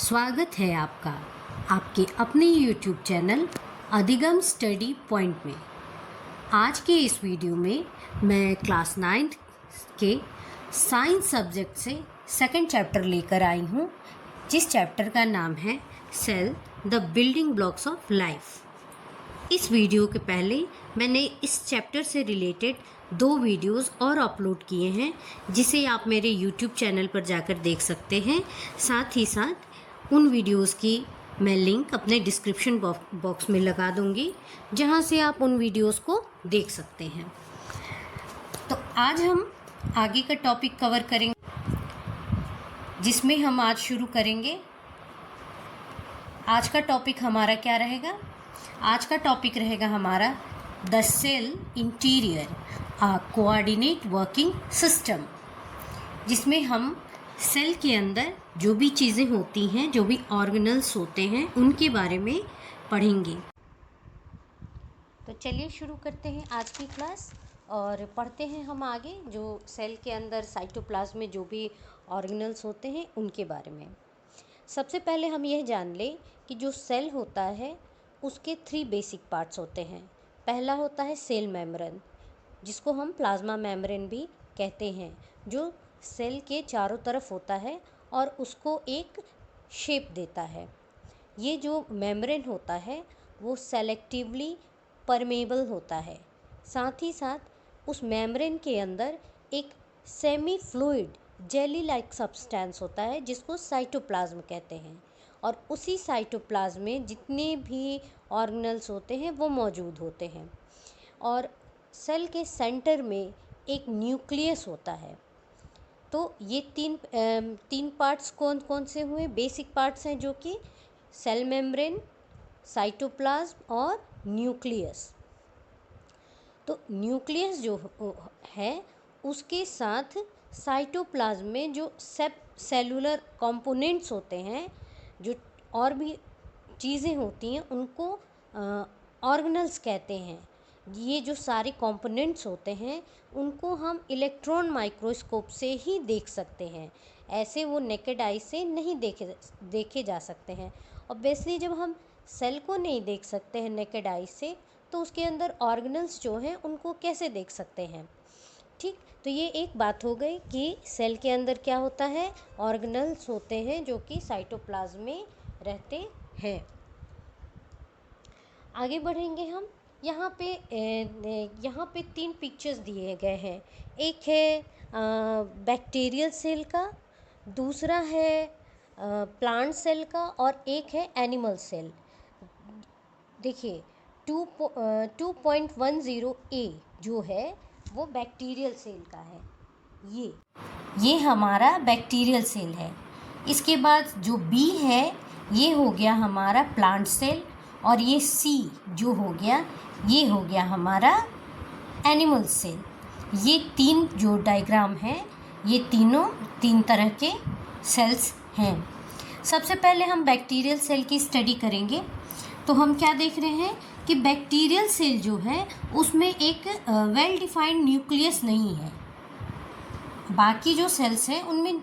स्वागत है आपका आपके अपने YouTube चैनल अधिगम स्टडी पॉइंट में। आज के इस वीडियो में मैं क्लास 9th के साइंस सब्जेक्ट से सेकंड चैप्टर लेकर आई हूँ, जिस चैप्टर का नाम है cell the building blocks of life. इस वीडियो के पहले मैंने इस चैप्टर से रिलेटेड 2 वीडियोस और अपलोड किए हैं, जिसे आप मेरे YouTube चैनल पर जाकर देख सकते हैं। साथ ही साथ उन वीडियोस की मैं लिंक अपने डिस्क्रिप्शन बॉक्स में लगा दूंगी, जहां से आप उन वीडियोस को देख सकते हैं। तो आज हम आगे का टॉपिक कवर करेंगे, जिसमें हम आज शुरू करेंगे। आज का टॉपिक हमारा क्या रहेगा? आज का टॉपिक रहेगा हमारा the cell interior a coordinate working system, जिसमें हम सेल के अंदर जो भी चीज़ें होती हैं, जो भी ऑर्गेनल्स होते हैं, उनके बारे में पढ़ेंगे। तो चलिए शुरू करते हैं आज की क्लास और पढ़ते हैं हम आगे जो सेल के अंदर साइटोप्लाज्म में जो भी ऑर्गेनल्स होते हैं उनके बारे में। सबसे पहले हम यह जान लें कि जो सेल होता है उसके 3 बेसिक पार्ट्स होते हैं। पहला होता है सेल मेम्ब्रेन, जिसको हम प्लाज्मा मेम्ब्रेन भी कहते हैं, जो सेल के चारों तरफ होता है और उसको एक शेप देता है। ये जो मेम्ब्रेन होता है वो सेलेक्टिवली परमेबल होता है। साथ ही साथ उस मेम्ब्रेन के अंदर एक semi fluid jelly like substance होता है, जिसको साइटोप्लाज्म कहते हैं। और उसी साइटोप्लाज्म में जितने भी ऑर्गेनल्स होते हैं वो मौजूद होते हैं। और सेल के सेंटर में एक न्यूक्लियस होता है। तो ये तीन पार्ट्स कौन कौन से हुए? बेसिक पार्ट्स हैं, जो कि सेल मेम्ब्रेन, साइटोप्लाज्म और न्यूक्लियस। तो न्यूक्लियस जो है उसके साथ साइटोप्लाज्म में जो सेलुलर कंपोनेंट्स होते हैं, जो और भी चीज़ें होती हैं, उनको ऑर्गेनल्स कहते हैं। ये जो सारे कंपोनेंट्स होते हैं उनको हम इलेक्ट्रॉन माइक्रोस्कोप से ही देख सकते हैं। ऐसे वो नेकेड आई से नहीं देखे जा सकते हैं। ऑब्वियसली जब हम सेल को नहीं देख सकते हैं नेकेड आई से, तो उसके अंदर ऑर्गेनल्स जो हैं उनको कैसे देख सकते हैं? ठीक, तो ये एक बात हो गई कि सेल के अंदर क्या होता है, ऑर्गेनल्स होते हैं जो कि साइटोप्लाज्म में रहते हैं। आगे बढ़ेंगे हम। यहाँ पे 3 पिक्चर्स दिए गए हैं। एक है बैक्टीरियल सेल का, दूसरा है प्लांट सेल का, और एक है एनिमल सेल। देखिए 2.10A जो है वो बैक्टीरियल सेल का है। ये हमारा बैक्टीरियल सेल है। इसके बाद जो B है ये हो गया हमारा प्लांट सेल, और ये C जो हो गया ये हो गया हमारा एनिमल सेल। ये 3 जो डायग्राम है, ये तीनों 3 तरह के सेल्स हैं। सबसे पहले हम बैक्टीरियल सेल की स्टडी करेंगे। तो हम क्या देख रहे हैं कि बैक्टीरियल सेल जो है उसमें एक वेल डिफाइंड न्यूक्लियस नहीं है। बाकी जो सेल्स हैं उनमें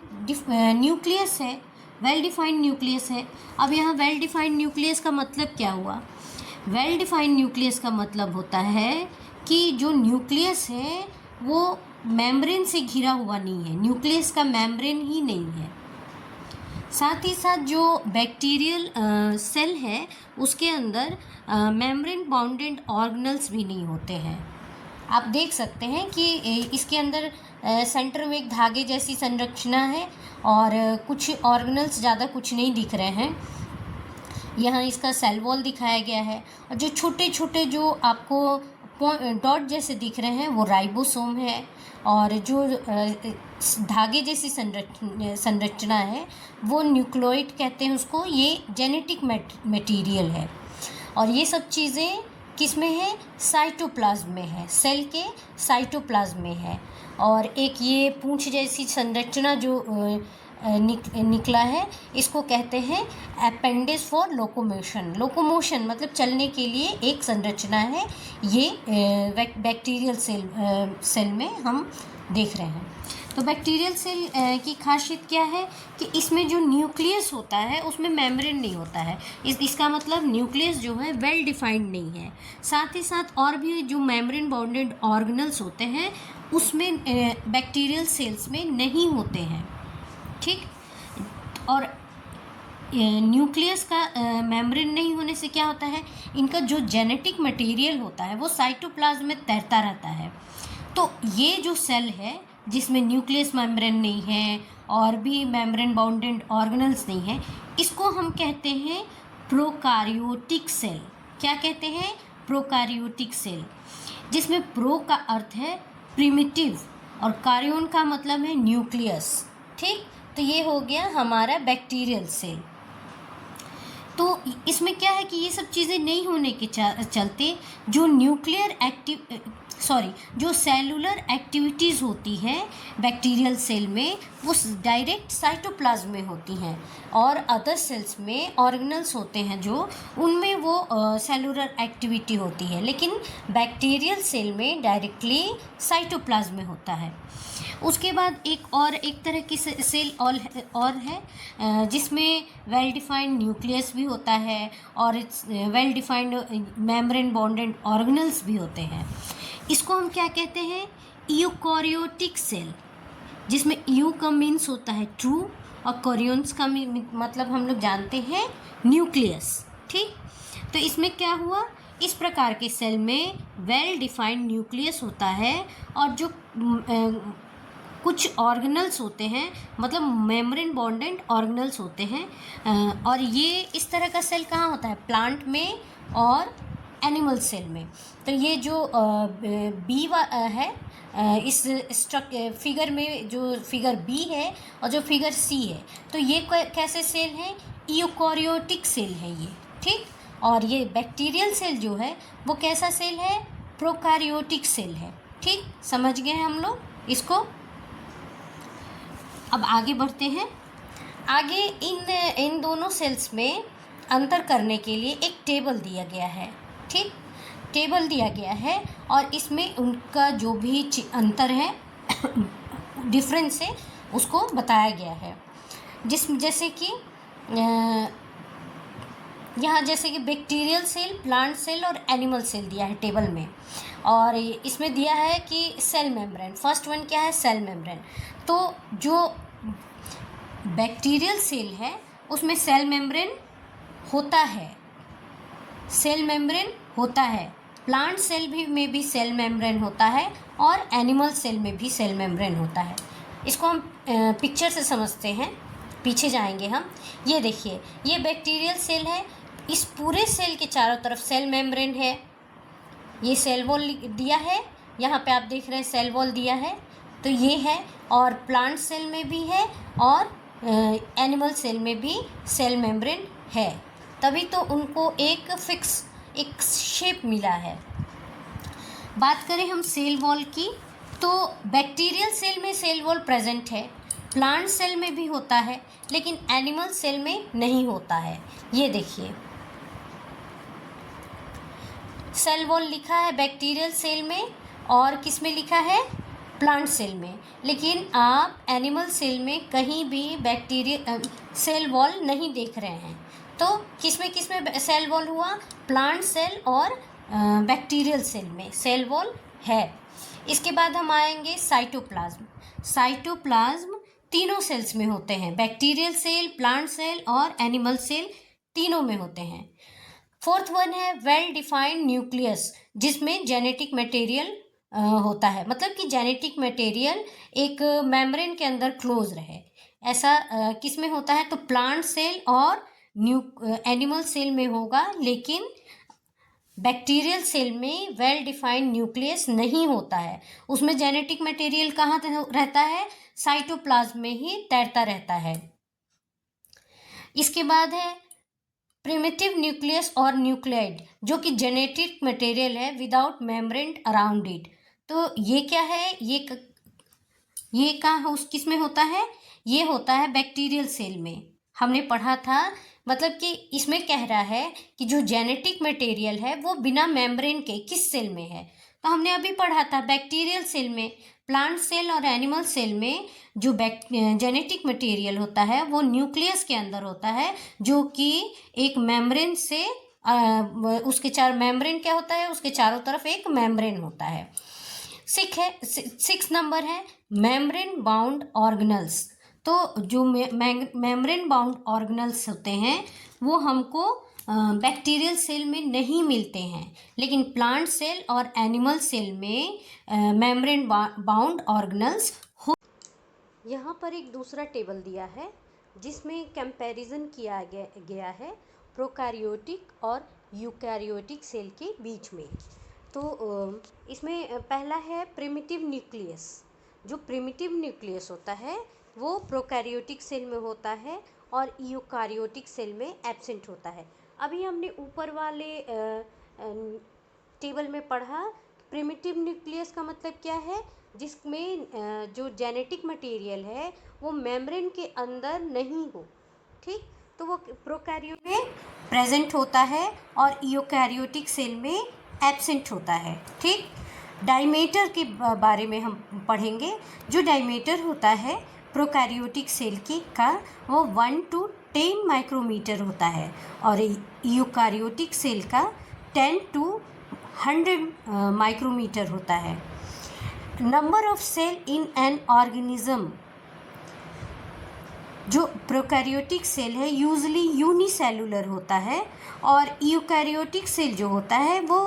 न्यूक्लियस है, वेल डिफाइंड न्यूक्लियस है। अब यहाँ वेल डिफाइंड न्यूक्लियस का मतलब क्या हुआ? वेल डिफाइंड न्यूक्लियस का मतलब होता है कि जो न्यूक्लियस है वो मेम्ब्रेन से घिरा हुआ नहीं है, न्यूक्लियस का मेम्ब्रेन ही नहीं है। साथ ही साथ जो बैक्टीरियल सेल है उसके अंदर मेम्ब्रेन बाउंडेड ऑर्गेनल्स भी नहीं होते हैं। आप देख सकते हैं कि इसके अंदर सेंटर में एक धागे जैसी संरचना है और कुछ ऑर्गेनल्स, ज़्यादा कुछ नहीं दिख रहे हैं। यहाँ इसका सेल वॉल दिखाया गया है, और जो छोटे छोटे जो आपको डॉट जैसे दिख रहे हैं वो राइबोसोम है, और जो धागे जैसी संरचना है वो न्यूक्लियोइड कहते हैं उसको। ये जेनेटिक मटेरियल है, और ये सब चीज़ें किस में है? साइटोप्लाज्म में है, सेल के साइटोप्लाज्म में है। और एक ये पूंछ जैसी संरचना जो निकला है, इसको कहते हैं अपेंडिज फॉर लोकोमोशन मतलब चलने के लिए एक संरचना है। ये बैक्टीरियल सेल में हम देख रहे हैं। तो बैक्टीरियल सेल की खासियत क्या है कि इसमें जो न्यूक्लियस होता है उसमें मेम्ब्रेन नहीं होता है। इसका मतलब न्यूक्लियस जो है वेल डिफाइंड नहीं है। साथ ही साथ और भी जो मेम्ब्रेन बाउंडेड ऑर्गेनल्स होते हैं उसमें बैक्टीरियल सेल्स में नहीं होते हैं। ठीक। और न्यूक्लियस का मेम्ब्रेन नहीं होने से क्या होता है, इनका जो जेनेटिक मटेरियल होता है वो साइटोप्लाज्म में तैरता रहता है। तो ये जो सेल है जिसमें न्यूक्लियस मेम्ब्रेन नहीं है और भी मेम्ब्रेन बाउंडेड ऑर्गेनल्स नहीं है, इसको हम कहते हैं प्रोकारियोटिक सेल। क्या कहते हैं? प्रोकारियोटिक सेल, जिसमें प्रो का अर्थ है प्रिमिटिव और कार्योन का मतलब है न्यूक्लियस। ठीक। तो ये हो गया हमारा बैक्टीरियल सेल। तो इसमें क्या है कि ये सब चीज़ें नहीं होने के चलते जो जो सेलुलर एक्टिविटीज़ होती है बैक्टीरियल सेल में वो डायरेक्ट साइटोप्लाज्म में होती हैं, और अदर सेल्स में ऑर्गेनल्स होते हैं जो उनमें वो सेलुलर एक्टिविटी होती है, लेकिन बैक्टीरियल सेल में डायरेक्टली साइटोप्लाज्म में होता है। उसके बाद एक तरह की सेल और है जिसमें वेल डिफाइंड न्यूक्लियस भी होता है और it's well defined membrane bonded organelles भी होते हैं। इसको हम क्या कहते हैं? यूकैरियोटिक सेल, जिसमें यू का मीन्स होता है ट्रू और कोरियंस का मतलब हम लोग जानते हैं न्यूक्लियस। ठीक। तो इसमें क्या हुआ, इस प्रकार के सेल में वेल डिफाइंड न्यूक्लियस होता है और जो कुछ ऑर्गेनल्स होते हैं, मतलब मेम्ब्रेन बॉन्डेड ऑर्गेनल्स होते हैं। और ये इस तरह का सेल कहाँ होता है? प्लांट में और एनिमल सेल में। तो ये जो बी है इस फिगर में, जो फिगर बी है और जो फिगर सी है, तो ये कैसे सेल है? यूकैरियोटिक सेल है ये। ठीक। और ये बैक्टीरियल सेल जो है वो कैसा सेल है? प्रोकारियोटिक सेल है। ठीक। समझ गए हम लोग इसको। अब आगे बढ़ते हैं। आगे इन दोनों सेल्स में अंतर करने के लिए एक टेबल दिया गया है। ठीक। टेबल दिया गया है और इसमें उनका जो भी अंतर है डिफरेंस है उसको बताया गया है। जैसे कि यहाँ जैसे कि बैक्टीरियल सेल, प्लांट सेल और एनिमल सेल दिया है टेबल में, और इसमें दिया है कि सेल मेम्ब्रेन। फर्स्ट वन क्या है? Cell membrane. तो जो बैक्टीरियल सेल है उसमें सेल मेम्ब्रेन होता है, सेल मेम्ब्रेन होता है। प्लांट सेल में भी सेल मेम्ब्रेन होता है और एनिमल सेल में भी सेल मेम्ब्रेन होता है। इसको हम पिक्चर से समझते हैं, पीछे जाएंगे हम। ये देखिए, ये बैक्टीरियल सेल है, इस पूरे सेल के चारों तरफ सेल मेम्ब्रेन है। ये सेल वॉल दिया है, यहाँ पे आप देख रहे हैं सेल वॉल दिया है, तो ये है। और प्लांट सेल में भी है और एनिमल सेल में भी सेल मेम्ब्रेन है, तभी तो उनको एक फिक्स एक शेप मिला है। बात करें हम सेल वॉल की, तो बैक्टीरियल सेल में सेल वॉल प्रेजेंट है, प्लांट सेल में भी होता है, लेकिन एनिमल सेल में नहीं होता है। ये देखिए, सेल वॉल लिखा है बैक्टीरियल सेल में और किस में लिखा है? प्लांट सेल में। लेकिन आप एनिमल सेल में कहीं भी सेल वॉल नहीं देख रहे हैं। तो किस में सेल वॉल हुआ? प्लांट सेल और बैक्टीरियल सेल में सेल वॉल है। इसके बाद हम आएंगे साइटोप्लाज्म। साइटोप्लाज्म तीनों सेल्स में होते हैं, बैक्टीरियल सेल, प्लांट सेल और एनिमल सेल तीनों में होते हैं। फोर्थ वन है वेल डिफाइंड न्यूक्लियस, जिसमें जेनेटिक मटेरियल होता है, मतलब कि जेनेटिक मटेरियल एक मेम्ब्रेन के अंदर क्लोज रहे। ऐसा किस में होता है? तो प्लांट सेल और एनिमल सेल में होगा, लेकिन बैक्टीरियल सेल में वेल डिफाइंड न्यूक्लियस नहीं होता है। उसमें जेनेटिक मटेरियल कहाँ रहता है? साइटोप्लाज्म में ही तैरता रहता है। इसके बाद है प्रिमिटिव न्यूक्लियस और न्यूक्लियोइड, जो कि जेनेटिक मटेरियल है विदाउट मेम्ब्रेन अराउंड इट। तो ये क्या है? ये कहाँ किस में होता है? ये होता है बैक्टीरियल सेल में। हमने पढ़ा था, मतलब कि इसमें कह रहा है कि जो जेनेटिक मटेरियल है वो बिना मेम्ब्रेन के किस सेल में है? तो हमने अभी पढ़ा था बैक्टीरियल सेल में। प्लांट सेल और एनिमल सेल में जो जेनेटिक मटेरियल होता है वो न्यूक्लियस के अंदर होता है, जो कि एक मेम्ब्रेन से उसके मेम्ब्रेन क्या होता है, उसके चारों तरफ एक मेम्ब्रेन होता है। 6 नंबर है मेम्ब्रेन बाउंड ऑर्गेनल्स। तो जो मेम्ब्रेन बाउंड ऑर्गेनल्स होते हैं वो हमको बैक्टीरियल सेल में नहीं मिलते हैं, लेकिन प्लांट सेल और एनिमल सेल में मेम्ब्रेन बाउंड ऑर्गेनल्स हो। यहाँ पर एक दूसरा टेबल दिया है जिसमें कंपैरिजन किया गया है प्रोकैरियोटिक और यूकैरियोटिक सेल के बीच में। तो इसमें पहला है प्रिमिटिव न्यूक्लियस। जो प्रिमिटिव न्यूक्लियस होता है वो प्रोकैरियोटिक सेल में होता है और यूकैरियोटिक सेल में एब्सेंट होता है। अभी हमने ऊपर वाले टेबल में पढ़ा प्रिमिटिव न्यूक्लियस का मतलब क्या है, जिसमें जो जेनेटिक मटेरियल है वो मेम्ब्रेन के अंदर नहीं हो। ठीक, तो वो प्रोकैरियोट में प्रेजेंट होता है और यूकैरियोटिक सेल में एब्सेंट होता है। ठीक, डायमीटर के बारे में हम पढ़ेंगे। जो डायमीटर होता है प्रोकैरियोटिक सेल का वो 1 to 10 माइक्रोमीटर होता है और यूकैरियोटिक सेल का 10 to 100 माइक्रोमीटर होता है। Number of cell in an organism. जो प्रोकैरियोटिक सेल है यूजुअली यूनिसेलुलर होता है और यूकैरियोटिक सेल जो होता है वो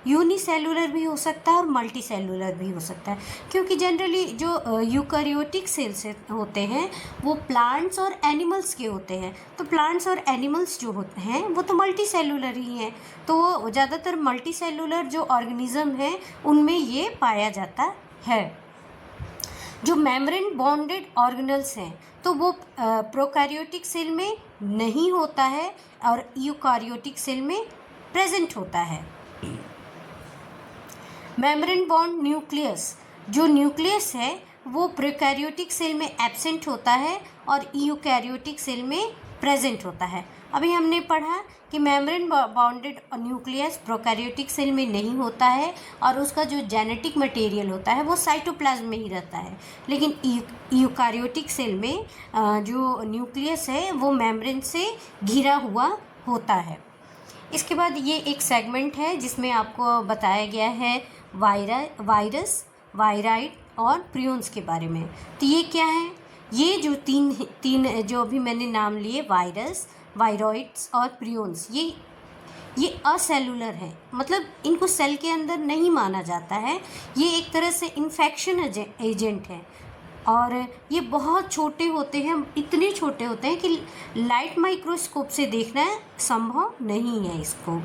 यूनिसेलुलर भी हो सकता है और मल्टीसेलुलर भी हो सकता है, क्योंकि जनरली जो यूकैरियोटिक सेल्स होते हैं वो प्लांट्स और एनिमल्स के होते हैं। तो प्लांट्स और एनिमल्स जो होते हैं वो तो मल्टीसेलुलर ही हैं, तो ज़्यादातर मल्टीसेलुलर जो ऑर्गेनिज्म हैं उनमें ये पाया जाता है। जो मेम्ब्रेन बॉन्डेड ऑर्गेनल्स हैं तो वो प्रोकैरियोटिक सेल में नहीं होता है और यूकैरियोटिक सेल में प्रेजेंट होता है। Membrane bond nucleus. जो न्यूक्लियस है वो प्रोकैरियोटिक सेल में एब्सेंट होता है और यूकैरियोटिक सेल में प्रेजेंट होता है। अभी हमने पढ़ा कि membrane bounded nucleus prokaryotic cell में नहीं होता है और उसका जो जेनेटिक मटेरियल होता है वो साइटोप्लाज्म में ही रहता है, लेकिन यूकैरियोटिक सेल में जो न्यूक्लियस है वो मेम्ब्रेन से घिरा हुआ होता है। इसके बाद ये एक सेगमेंट है जिसमें आपको बताया गया है वायरस, वायराइड और प्रियॉन्स के बारे में। तो ये क्या है, ये जो तीन जो अभी मैंने नाम लिए वायरस, वायरॉइड्स और प्रियॉन्स, ये असेलुलर है, मतलब इनको सेल के अंदर नहीं माना जाता है। ये एक तरह से इन्फेक्शन एजेंट है और ये बहुत छोटे होते हैं, इतने छोटे होते हैं कि लाइट माइक्रोस्कोप से देखना संभव नहीं है इसको।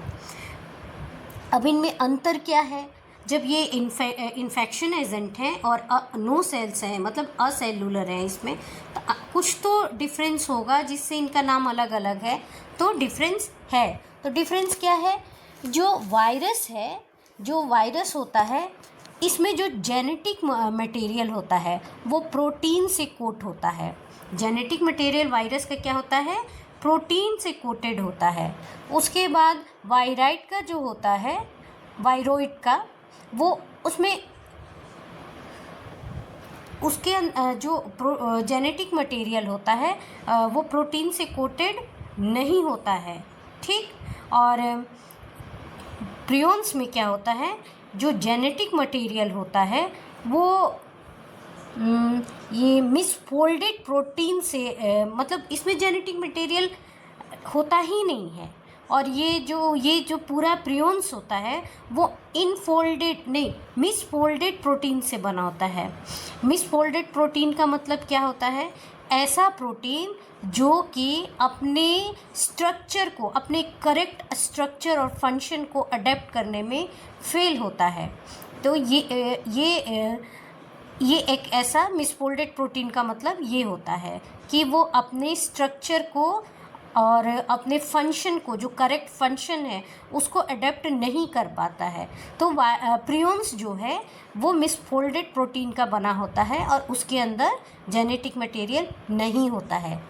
अब इनमें अंतर क्या है, जब ये इन्फेक्शन एजेंट हैं और नो सेल्स हैं, मतलब असेलुलर हैं, इसमें तो कुछ तो डिफरेंस होगा जिससे इनका नाम अलग अलग है। तो डिफरेंस है, तो डिफरेंस क्या है, जो वायरस है, जो वायरस होता है इसमें जो जेनेटिक मटेरियल होता है वो प्रोटीन से कोट होता है। जेनेटिक मटेरियल वायरस का क्या होता है, प्रोटीन से कोटेड होता है। उसके बाद वायराइड का जो होता है, वायरोइड का, वो उसमें उसके जो जेनेटिक मटेरियल होता है वो प्रोटीन से कोटेड नहीं होता है। ठीक, और प्रियॉन्स में क्या होता है, जो जेनेटिक मटेरियल होता है वो ये मिसफोल्डेड प्रोटीन से मतलब इसमें जेनेटिक मटेरियल होता ही नहीं है और ये जो पूरा प्रियॉन्स होता है वो इनफोल्डेड नहीं, मिसफोल्डेड प्रोटीन से बना होता है। मिसफोल्डेड प्रोटीन का मतलब क्या होता है, ऐसा प्रोटीन जो कि अपने स्ट्रक्चर को, अपने करेक्ट स्ट्रक्चर और फंक्शन को अडेप्ट करने में फेल होता है। तो ये एक ऐसा मिसफोल्डेड प्रोटीन का मतलब ये होता है कि वो अपने स्ट्रक्चर को और अपने फंक्शन को, जो करेक्ट फंक्शन है, उसको अडेप्ट नहीं कर पाता है। तो प्रियॉन्स जो है वो मिसफोल्डेड प्रोटीन का बना होता है और उसके अंदर जेनेटिक मटेरियल नहीं होता है।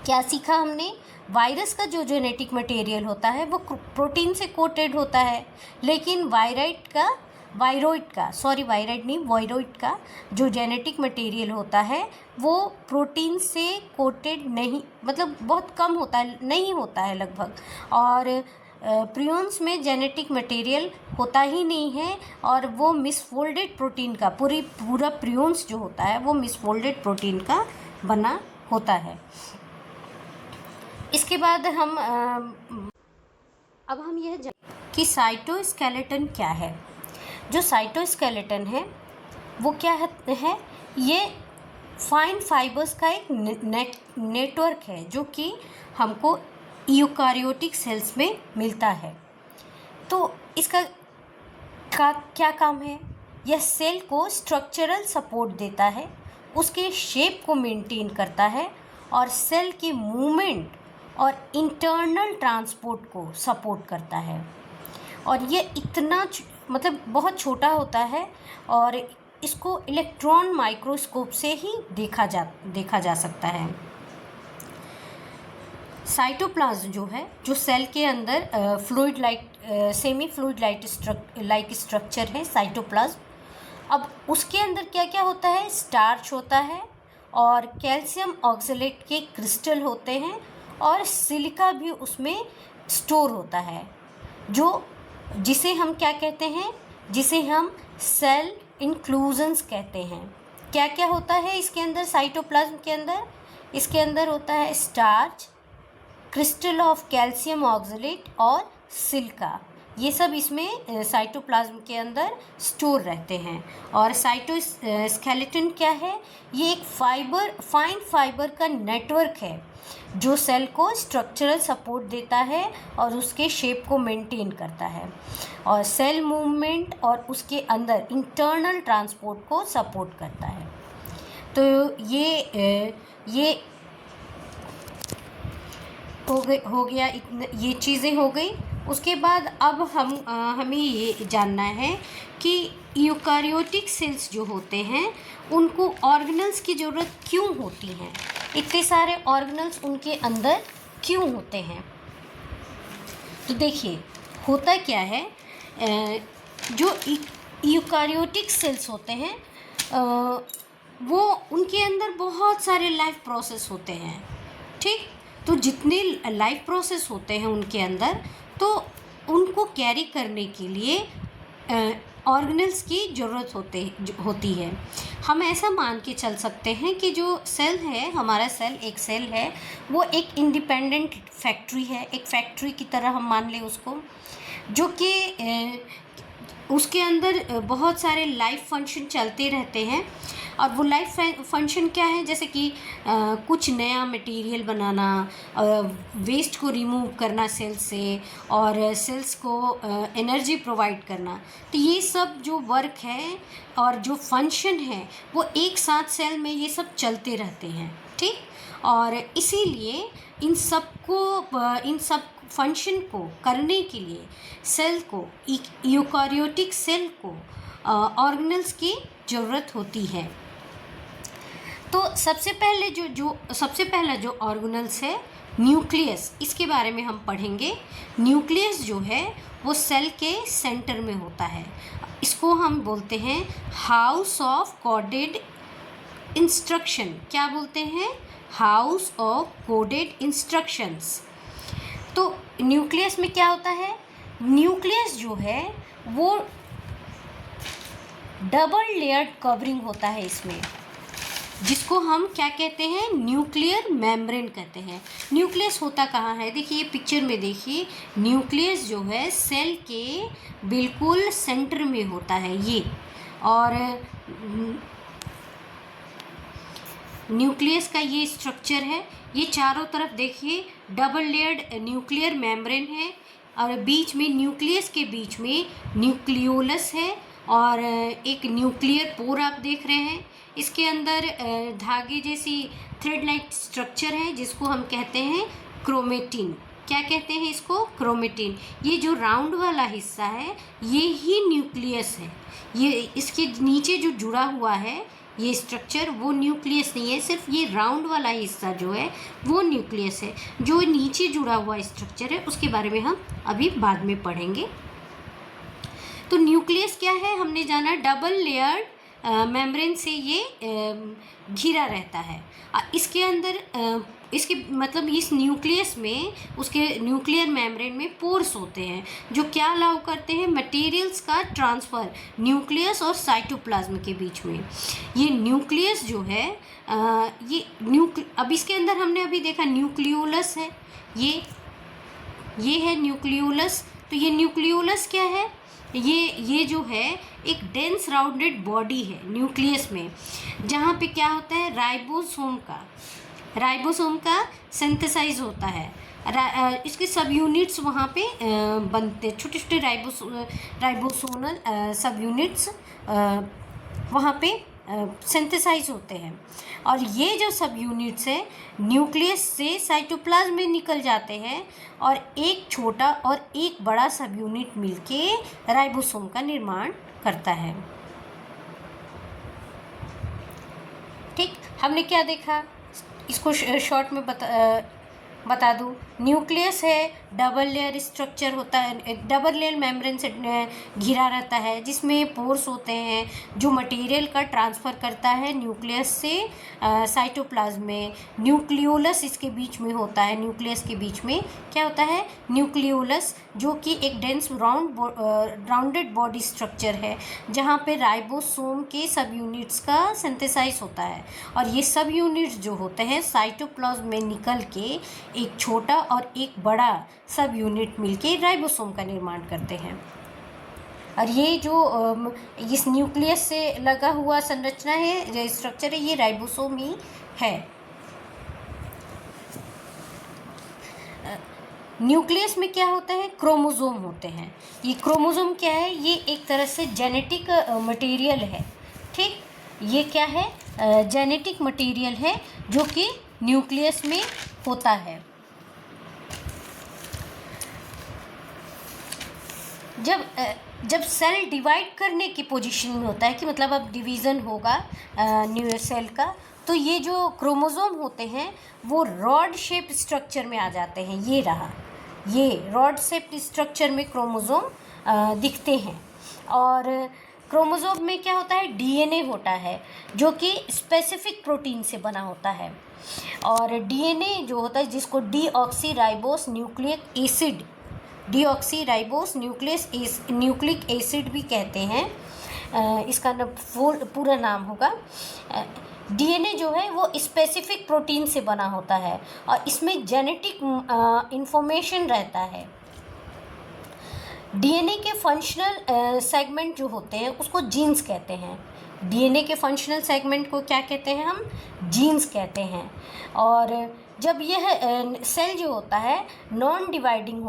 क्या सीखा हमने, वायरस का जो जेनेटिक मटेरियल होता है वो प्रोटीन से कोटेड होता है, लेकिन वायराइड का वायरॉइड का जो जेनेटिक मटेरियल होता है वो प्रोटीन से कोटेड नहीं, मतलब बहुत कम होता है, नहीं होता है लगभग। और प्रियॉन्स में जेनेटिक मटेरियल होता ही नहीं है और वो मिसफोल्डेड प्रोटीन का पूरा प्रियॉन्स जो होता है वो मिसफोल्डेड प्रोटीन का बना होता है। इसके बाद अब हम यह जानें कि साइटोस्केलेटन क्या है। जो साइटोस्केलेटन है वो क्या है, ये फाइन फाइबर्स का एक नेटवर्क है जो कि हमको यूकारियोटिक सेल्स में मिलता है। तो इसका क्या काम है, यह सेल को स्ट्रक्चरल सपोर्ट देता है, उसके शेप को मेंटेन करता है और सेल की मूवमेंट और इंटरनल ट्रांसपोर्ट को सपोर्ट करता है। और ये इतना मतलब बहुत छोटा होता है और इसको इलेक्ट्रॉन माइक्रोस्कोप से ही देखा जा सकता है। साइटोप्लाज्म जो है, जो सेल के अंदर सेमी फ्लूइड लाइक स्ट्रक्चर है साइटोप्लाज्म। अब उसके अंदर क्या क्या होता है, स्टार्च होता है और कैल्शियम ऑक्सलेट के क्रिस्टल होते हैं और सिलिका भी उसमें स्टोर होता है, जिसे हम क्या कहते हैं, जिसे हम सेल इंक्लूजन्स कहते हैं। क्या क्या होता है इसके अंदर, साइटोप्लाज्म के अंदर, इसके अंदर होता है starch, crystal of calcium oxalate और सिलिका, ये सब इसमें साइटोप्लाज्म के अंदर स्टोर रहते हैं। और साइटोस्केलेटन क्या है, ये एक फाइन फाइबर का नेटवर्क है जो सेल को स्ट्रक्चरल सपोर्ट देता है और उसके शेप को मेंटेन करता है और सेल मूवमेंट और उसके अंदर इंटरनल ट्रांसपोर्ट को सपोर्ट करता है। तो ये हो गया, ये चीज़ें हो गई। उसके बाद अब हमें ये जानना है कि यूकारियोटिक सेल्स जो होते हैं उनको ऑर्गेनल्स की ज़रूरत क्यों होती है, इतने सारे ऑर्गेनल्स उनके अंदर क्यों होते हैं। तो देखिए होता क्या है, जो यूकारियोटिक सेल्स होते हैं वो उनके अंदर बहुत सारे लाइफ प्रोसेस होते हैं, ठीक। तो जितने लाइफ प्रोसेस होते हैं उनके अंदर, तो उनको कैरी करने के लिए ऑर्गेनल्स की ज़रूरत होती है। हम ऐसा मान के चल सकते हैं कि जो सेल है, हमारा एक सेल है, वो एक इंडिपेंडेंट फैक्ट्री है, एक फैक्ट्री की तरह हम मान लें उसको, जो कि उसके अंदर बहुत सारे लाइफ फंक्शन चलते रहते हैं। और वो लाइफ फंक्शन क्या है, जैसे कि कुछ नया मटेरियल बनाना, वेस्ट को रिमूव करना सेल से, और सेल्स को एनर्जी प्रोवाइड करना। तो ये सब जो वर्क है और जो फंक्शन है वो एक साथ सेल में ये सब चलते रहते हैं, ठीक। और इसीलिए इन सब फंक्शन को करने के लिए सेल को, यूकारियोटिक सेल को ऑर्गेनल्स की ज़रूरत होती है। तो सबसे पहला जो ऑर्गेनल्स है न्यूक्लियस, इसके बारे में हम पढ़ेंगे। न्यूक्लियस जो है वो सेल के सेंटर में होता है, इसको हम बोलते हैं हाउस ऑफ कोडेड इंस्ट्रक्शन। क्या बोलते हैं, हाउस ऑफ कोडेड इंस्ट्रक्शंस। तो न्यूक्लियस में क्या होता है, न्यूक्लियस जो है वो डबल लेयर्ड कवरिंग होता है इसमें, जिसको हम क्या कहते हैं, न्यूक्लियर मेम्ब्रेन कहते हैं। न्यूक्लियस होता कहाँ है, देखिए ये पिक्चर में देखिए, न्यूक्लियस जो है सेल के बिल्कुल सेंटर में होता है ये। और न्यूक्लियस का ये स्ट्रक्चर है, ये चारों तरफ देखिए डबल लेयर्ड न्यूक्लियर मेम्ब्रेन है, और बीच में न्यूक्लियस के बीच में न्यूक्लियोलस है और एक न्यूक्लियर पोर आप देख रहे हैं। इसके अंदर धागे जैसी थ्रेड लाइक स्ट्रक्चर है जिसको हम कहते हैं क्रोमेटिन। क्या कहते हैं इसको, क्रोमेटिन। ये जो राउंड वाला हिस्सा है ये ही न्यूक्लियस है, ये इसके नीचे जो जुड़ा हुआ है ये स्ट्रक्चर वो न्यूक्लियस नहीं है, सिर्फ ये राउंड वाला हिस्सा जो है वो न्यूक्लियस है। जो नीचे जुड़ा हुआ स्ट्रक्चर है उसके बारे में हम अभी बाद में पढ़ेंगे। तो न्यूक्लियस क्या है, हमने जाना डबल लेयर्ड मेम्ब्रेन से ये घिरा रहता है। इसके अंदर इसके मतलब इस न्यूक्लियस में, उसके न्यूक्लियर मेम्ब्रेन में पोर्स होते हैं जो क्या अलाउ करते हैं, मटेरियल्स का ट्रांसफ़र न्यूक्लियस और साइटोप्लाज्म के बीच में। ये न्यूक्लियस जो है अब इसके अंदर हमने अभी देखा न्यूक्लियोलस है, ये है न्यूक्लियोलस। तो ये न्यूक्लियोलस क्या है, ये जो है एक डेंस राउंडेड बॉडी है न्यूक्लियस में, जहाँ पे क्या होता है, राइबोसोम का सिंथेसाइज होता है। इसके सब यूनिट्स वहाँ पे बनते, छोटे छोटे राइबोसोनल सब यूनिट्स वहाँ पे सिंथेसाइज होते हैं। और ये जो सब यूनिट्स है न्यूक्लियस से साइटोप्लाज्म में निकल जाते हैं और एक छोटा और एक बड़ा सब यूनिट मिलके राइबोसोम का निर्माण करता है। ठीक, हमने क्या देखा, इसको शॉर्ट में बता दूँ। न्यूक्लियस है, डबल लेयर स्ट्रक्चर होता है, डबल लेयर मेम्ब्रेन से घिरा रहता है, जिसमें पोर्स होते हैं जो मटेरियल का ट्रांसफ़र करता है न्यूक्लियस से साइटोप्लाज्म में। न्यूक्लियोलस इसके बीच में होता है, न्यूक्लियस के बीच में क्या होता है, न्यूक्लियोलस, जो कि एक डेंस राउंडेड बॉडी स्ट्रक्चर है जहाँ पे राइबोसोम के सब यूनिट्स का सिंथेसाइज होता है। और ये सब यूनिट्स जो होते हैं साइटोप्लाज्म में निकल के एक छोटा और एक बड़ा सब यूनिट मिलके राइबोसोम का निर्माण करते हैं। और ये जो इस न्यूक्लियस से लगा हुआ संरचना है, जो स्ट्रक्चर है, ये राइबोसोम ही है। न्यूक्लियस में क्या होता है, क्रोमोसोम होते हैं। ये क्रोमोसोम क्या है, ये एक तरह से जेनेटिक मटेरियल है। ठीक, ये क्या है, जेनेटिक मटेरियल है जो कि न्यूक्लियस में होता है। जब सेल डिवाइड करने की पोजीशन में होता है, कि मतलब अब डिवीज़न होगा न्यू सेल का, तो ये जो क्रोमोसोम होते हैं वो रॉड शेप स्ट्रक्चर में आ जाते हैं। ये रहा, ये रॉड शेप स्ट्रक्चर में क्रोमोसोम दिखते हैं। और क्रोमोसोम में क्या होता है, डीएनए होता है जो कि स्पेसिफिक प्रोटीन से बना होता है। और डीएनए जो होता है, जिसको deoxyribose nucleic acid, deoxyribose nucleic acid भी कहते हैं, इसका पूरा नाम होगा। डीएनए जो है वो स्पेसिफिक प्रोटीन से बना होता है और इसमें जेनेटिक इंफॉर्मेशन रहता है। डीएनए के फंक्शनल सेगमेंट जो होते हैं उसको जीन्स कहते हैं। डीएनए के फंक्शनल सेगमेंट को क्या कहते हैं, हम जीन्स कहते हैं। और जब यह सेल जो होता है नॉन डिवाइडिंग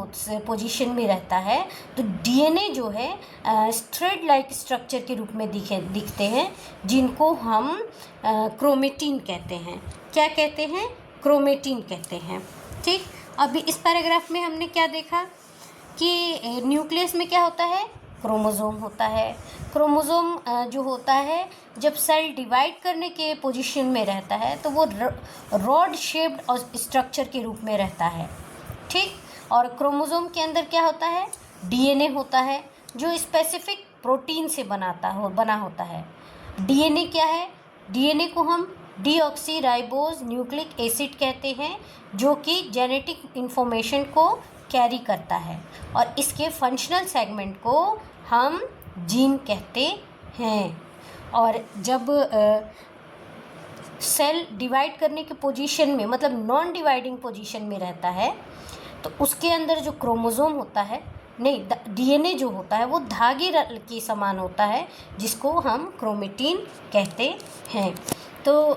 पोजीशन में रहता है, तो डीएनए जो है थ्रेड लाइक स्ट्रक्चर के रूप में दिखते हैं, जिनको हम क्रोमेटिन कहते हैं। क्या कहते हैं, क्रोमेटिन कहते हैं। ठीक, अभी इस पैराग्राफ में हमने क्या देखा कि न्यूक्लियस में क्या होता है, क्रोमोसोम होता है। क्रोमोसोम जो होता है जब सेल डिवाइड करने के पोजीशन में रहता है तो वो रॉड शेप्ड और स्ट्रक्चर के रूप में रहता है। ठीक, और क्रोमोसोम के अंदर क्या होता है, डीएनए होता है जो स्पेसिफिक प्रोटीन से बना होता है। डीएनए क्या है, डीएनए को हम डीऑक्सीराइबोस न्यूक्लिक एसिड कहते हैं, जो कि जेनेटिक इंफॉर्मेशन को कैरी करता है। और इसके फंक्शनल सेगमेंट को हम जीन कहते हैं। और जब सेल डिवाइड करने के पोजीशन में, मतलब नॉन डिवाइडिंग पोजीशन में रहता है, तो उसके अंदर जो क्रोमोसोम होता है, नहीं, डीएनए जो होता है वो धागे के समान होता है, जिसको हम क्रोमेटिन कहते हैं। तो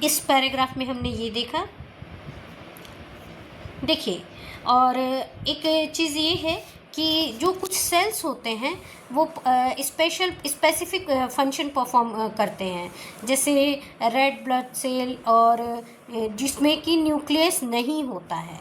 इस पैराग्राफ में हमने ये देखा। देखिए, और एक चीज़ ये है कि जो कुछ सेल्स होते हैं वो स्पेसिफिक फंक्शन परफॉर्म करते हैं, जैसे रेड ब्लड सेल, और जिसमें कि न्यूक्लियस नहीं होता है।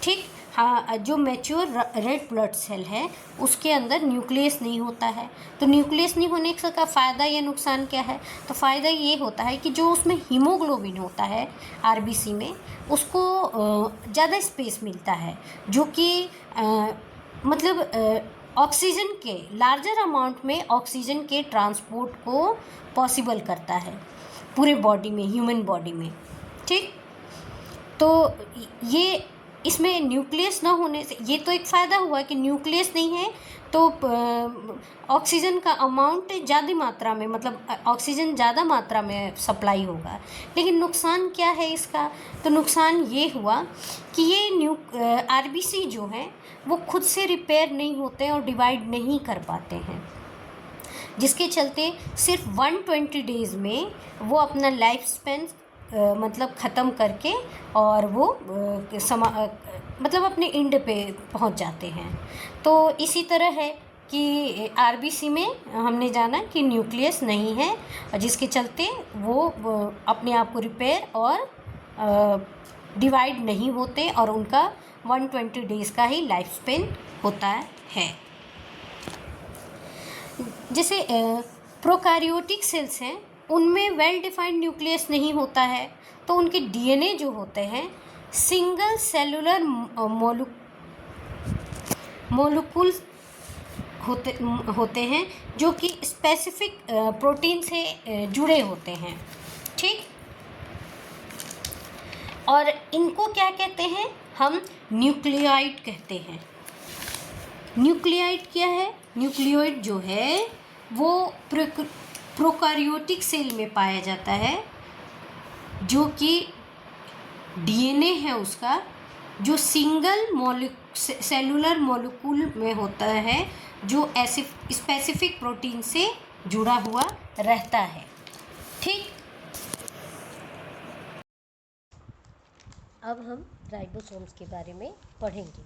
ठीक, हाँ, जो मैच्योर रेड ब्लड सेल है उसके अंदर न्यूक्लियस नहीं होता है। तो न्यूक्लियस नहीं होने का फ़ायदा या नुकसान क्या है, तो फ़ायदा ये होता है कि जो उसमें हीमोग्लोबिन होता है आरबीसी में, उसको ज़्यादा स्पेस मिलता है, जो कि मतलब ऑक्सीजन के लार्जर अमाउंट में ऑक्सीजन के ट्रांसपोर्ट को पॉसिबल करता है पूरे बॉडी में, ह्यूमन बॉडी में। ठीक, तो ये इसमें न्यूक्लियस ना होने से ये तो एक फ़ायदा हुआ कि न्यूक्लियस नहीं है तो ऑक्सीजन का अमाउंट ज़्यादा मात्रा में, मतलब ऑक्सीजन ज़्यादा मात्रा में सप्लाई होगा। लेकिन नुकसान क्या है इसका? तो नुकसान ये हुआ कि ये आरबीसी जो है वो खुद से रिपेयर नहीं होते और डिवाइड नहीं कर पाते हैं, जिसके चलते सिर्फ 120 डेज़ में वो अपना लाइफ स्पेन मतलब ख़त्म करके और वो मतलब अपने एंड पे पहुंच जाते हैं। तो इसी तरह है कि आरबीसी में हमने जाना कि न्यूक्लियस नहीं है, जिसके चलते वो अपने आप को रिपेयर और डिवाइड नहीं होते और उनका 120 डेज़ का ही लाइफ स्पेन होता है। जैसे प्रोकैरियोटिक सेल्स हैं, उनमें वेल डिफाइंड न्यूक्लियस नहीं होता है, तो उनके डीएनए जो होते हैं सिंगल सेलुलर मोलिक्यूल होते हैं जो कि स्पेसिफिक प्रोटीन से जुड़े होते हैं। ठीक, और इनको क्या कहते हैं? हम न्यूक्लियोइड कहते हैं। न्यूक्लियोइड क्या है? न्यूक्लियोइड जो है वो प्रोकैरियोटिक सेल में पाया जाता है, जो कि डीएनए है उसका जो सिंगल सेलुलर मॉलिक्यूल में होता है, जो ऐसे स्पेसिफिक प्रोटीन से जुड़ा हुआ रहता है। ठीक, अब हम राइबोसोम्स के बारे में पढ़ेंगे।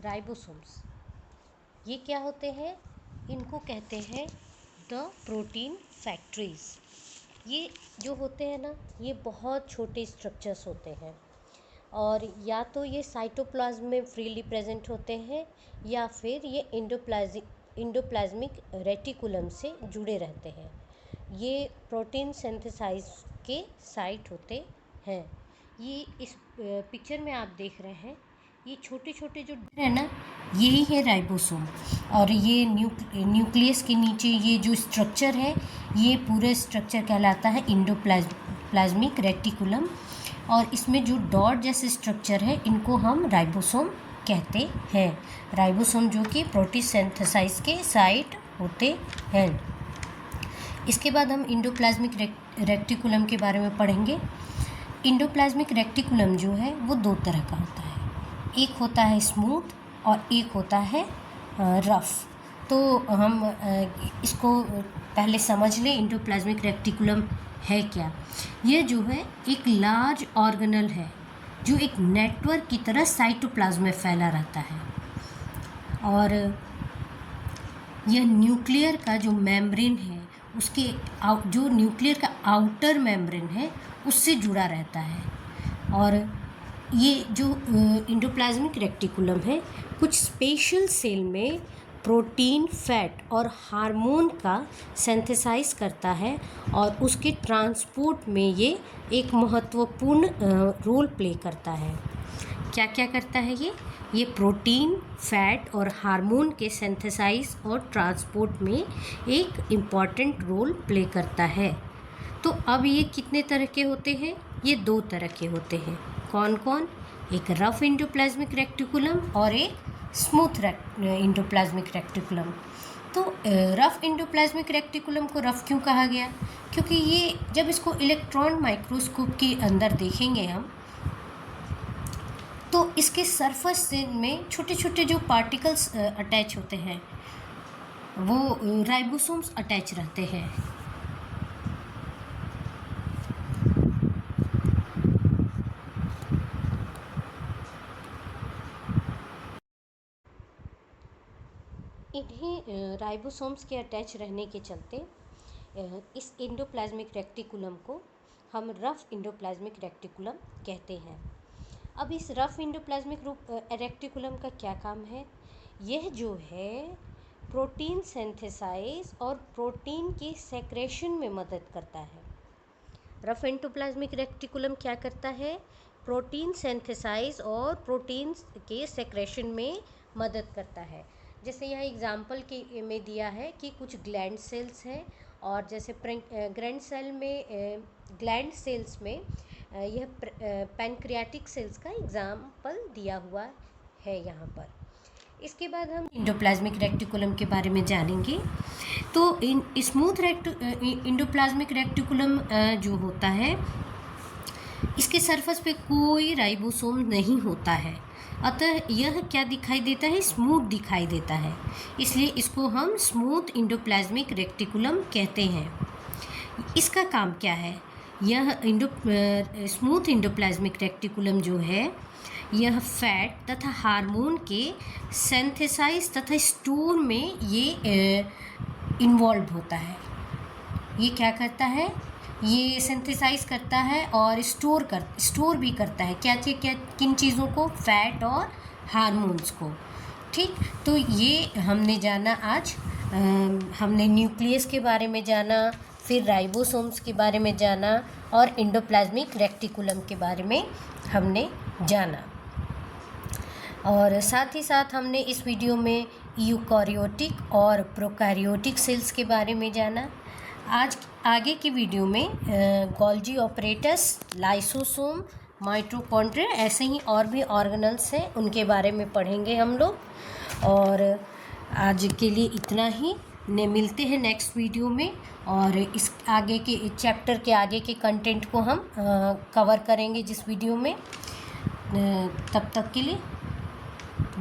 राइबोसोम्स ये क्या होते हैं? इनको कहते हैं द प्रोटीन फैक्ट्रीज। ये जो होते हैं ना, ये बहुत छोटे स्ट्रक्चर्स होते हैं और या तो ये साइटोप्लाज्म में फ्रीली प्रेजेंट होते हैं या फिर ये इंडोप्लाज्मिक रेटिकुलम से जुड़े रहते हैं। ये प्रोटीन सिंथेसाइज के साइट होते हैं। ये इस पिक्चर में आप देख रहे हैं, ये छोटे छोटे जो है ना, यही है राइबोसोम। और ये न्यूक्लियस के नीचे ये जो स्ट्रक्चर है, ये पूरा स्ट्रक्चर कहलाता है इंडोप्लाज्मिक रेटिकुलम। और इसमें जो डॉट जैसे स्ट्रक्चर है, इनको हम राइबोसोम कहते हैं। राइबोसोम जो कि प्रोटीन सिंथेसाइज के साइट होते हैं। इसके बाद हम इंडोप्लाज्मिक रेटिकुलम के बारे में पढ़ेंगे। इंडोप्लाज्मिक रेटिकुलम जो है वो दो तरह का होता है, एक होता है स्मूथ और एक होता है रफ़। तो हम इसको पहले समझ लें, इंडोप्लाज्मिक रेटिकुलम है क्या। ये जो है एक लार्ज ऑर्गेनल है जो एक नेटवर्क की तरह साइटोप्लाज्म में फैला रहता है, और यह न्यूक्लियर का जो मेम्ब्रेन है, उसके जो न्यूक्लियर का आउटर मेम्ब्रेन है उससे जुड़ा रहता है। और ये जो इंडोप्लाज्मिक रेटिकुलम है, कुछ स्पेशल सेल में प्रोटीन, फैट और हार्मोन का सिंथेसाइज करता है और उसके ट्रांसपोर्ट में ये एक महत्वपूर्ण रोल प्ले करता है। क्या क्या करता है ये प्रोटीन, फैट और हार्मोन के सिंथेसाइज और ट्रांसपोर्ट में एक इम्पॉर्टेंट रोल प्ले करता है। तो अब ये कितने तरह के होते हैं? ये दो तरह के होते हैं। कौन कौन? एक रफ इंडोप्लाज्मिक रेटिकुलम और एक स्मूथ इंडोप्लाज्मिक रेटिकुलम। तो रफ इंडोप्लाज्मिक रेटिकुलम को रफ क्यों कहा गया? क्योंकि ये जब इसको इलेक्ट्रॉन माइक्रोस्कोप के अंदर देखेंगे हम, तो इसके सरफेस में छोटे छोटे जो पार्टिकल्स अटैच होते हैं, वो राइबोसोम्स अटैच रहते हैं। इन्हीं राइबोसोम्स के अटैच रहने के चलते इस इंडोप्लाज्मिक रेटिकुलम को हम रफ इंडोप्लाज्मिक रेटिकुलम कहते हैं। अब इस रफ इंडोप्लाज्मिक रेटिकुलम का क्या काम है? यह जो है प्रोटीन सिंथेसाइज और प्रोटीन के सेक्रेशन में मदद करता है। रफ इंडोप्लाज्मिक रेटिकुलम क्या करता है? प्रोटीन सिंथेसाइज और प्रोटीन के सेक्रेशन में मदद करता है। जैसे यहाँ एग्जाम्पल के में दिया है कि कुछ ग्लैंड सेल्स हैं, और जैसे ग्लैंड सेल्स में यह पैनक्रियाटिक सेल्स का एग्जाम्पल दिया हुआ है यहाँ पर। इसके बाद हम इंडोप्लाज्मिक रेक्टिकुलम के बारे में जानेंगे। तो स्मूथ इंडोप्लाज्मिक रेक्टिकुलम जो होता है, इसके सरफेस पे कोई राइबोसोम नहीं होता है, अतः यह क्या दिखाई देता है, स्मूथ दिखाई देता है, इसलिए इसको हम स्मूथ इंडोप्लाज्मिक रेक्टिकुलम कहते हैं। इसका काम क्या है, यह स्मूथ इंडोप्लाज्मिक रेक्टिकुलम जो है, यह फैट तथा हार्मोन के सिंथेसाइज तथा स्टोर में ये इन्वॉल्व होता है। ये क्या करता है, ये सिंथेसाइज करता है और स्टोर भी करता है। किन चीज़ों को, फैट और हार्मोन्स को। ठीक, तो ये हमने जाना आज। हमने न्यूक्लियस के बारे में जाना, फिर राइबोसोम्स के बारे में जाना, और इंडोप्लाज्मिक रेक्टिकुलम के बारे में हमने जाना। और साथ ही साथ हमने इस वीडियो में यूकारियोटिक और प्रोकैरियोटिक सेल्स के बारे में जाना। आज आगे की वीडियो में गोल्जी ऑपरेटस, लाइसोसोम, माइटोकॉन्ड्रिया, ऐसे ही और भी ऑर्गेनल्स हैं, उनके बारे में पढ़ेंगे हम लोग। और आज के लिए इतना ही, ने मिलते हैं नेक्स्ट वीडियो में, और इस आगे के चैप्टर के आगे के कंटेंट को हम कवर करेंगे जिस वीडियो में। तब तक के लिए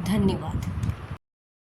धन्यवाद।